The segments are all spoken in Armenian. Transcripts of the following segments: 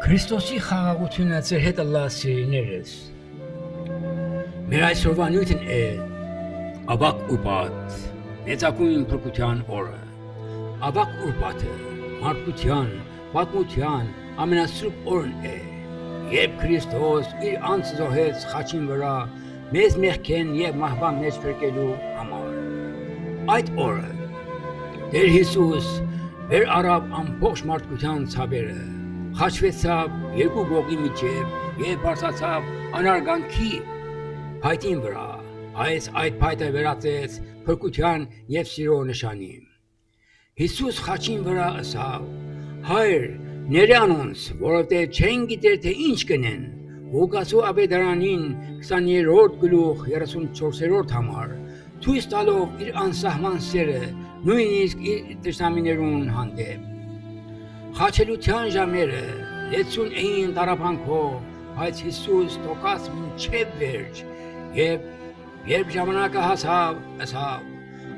Քրիստոսի խաղաղությունը ձեր հետ ըլլա սիրիներս։ Մեր այսօրվա նյութն է ավակ ուրբաթ, մեծակույն փրկության օրը։ Ավակ ուրբաթը մարդկության, պատմության ամենասուրբ օրն է, երբ Քրիստոս իր անձը զոհեց խաչին վրա մեզ մեղքեն եւ մահվան մեջ փրկելու համար։ Այդ օրը Տեր Հիսուս վեր առավ ամբողջ մարդկության ցավերը, խաչվեցավ երկու գողի միջև եւ բարձրացավ անարգանքի փայտին վրա, այդ փայտը վերածեց փրկության եւ սիրո նշանի։ Հիսուս խաչին վրա ասավ. «Հայր, ներանոնց, որովհետեւ չեն գիտեր թե ինչ կնեն»։ Ղուկասու Ավետարանին 20-րդ գլուխ 34-րդ համար, ցույց տալով իր անսահման սերը նույնիսկ իր դժնամիներուն հանդեպ։ Խաչելության ժամերը լեցուն էին տարապանքով, բայց Հիսուս տոկաց մինչև վերջ, երբ ժամանակը հասավ, ասավ.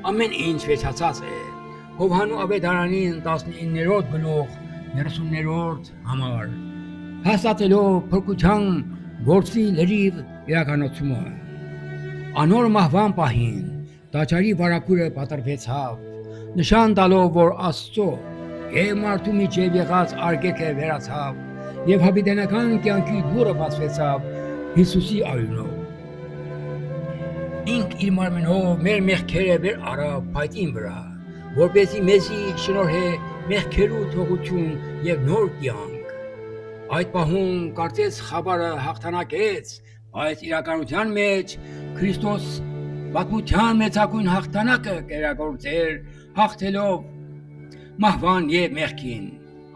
ամեն ինչ վերջացած է։ Հովհաննու Ավետարանին 19-րդ գլուխ 30-րդ համար, հաստատելով փրկության գործի լրիվ իրականացումը։ Անոր մահվան պահին տաճարի վարակուրը պատրվեցավ, նշան տալով, որ Աստծո եւ մարդու միջև եղած արգելքը վերացավ եւ հավիտենական կյանքի դուռը բացվեցավ Հիսուսի արյունով։ Ինք իր մարմնով մեր մեղքերը վեր առավ փայտին վրա, որպեսզի մեզի շնորհե մեղքերու թողություն եւ նոր կյանք։ Այդ պահում կարծես խաբարը հաղթանակեց, բայց իրականության մեջ Քրիստոս պատմության մեծակույն հաղթանակը կերակրուցեր, հաղթելով մահվան եւ մեղքին։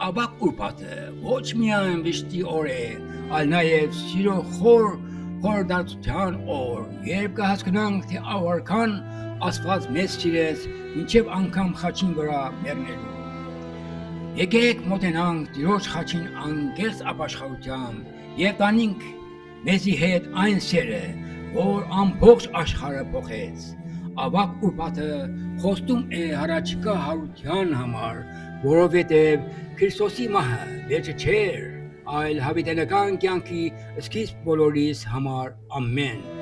Ավակ ուրբաթը ոչ միայն վիշտի օր է, այլ նաեւ սիրո խորհրդատության օր, երբ կհասկանանք, թե ավարքան Աստված մեզ սիրեց մինչև անգամ խաչին վրա մեռնելու։ Եկեք մոտենանք Տիրոջ խաչին անկեղծ ապաշխարությամբ եւ տանենք մեզի հետ այն սերը, որ ամբողջ աշխարհը փոխեց։ Ավակ ուրբաթը խոստում է հառաջիկա հարության համար, որովհետև Քրիստոսի մահը վերջը չէր, այլ հավիտենական կյանքի սկիզբ բոլորիս համար։ Ամեն։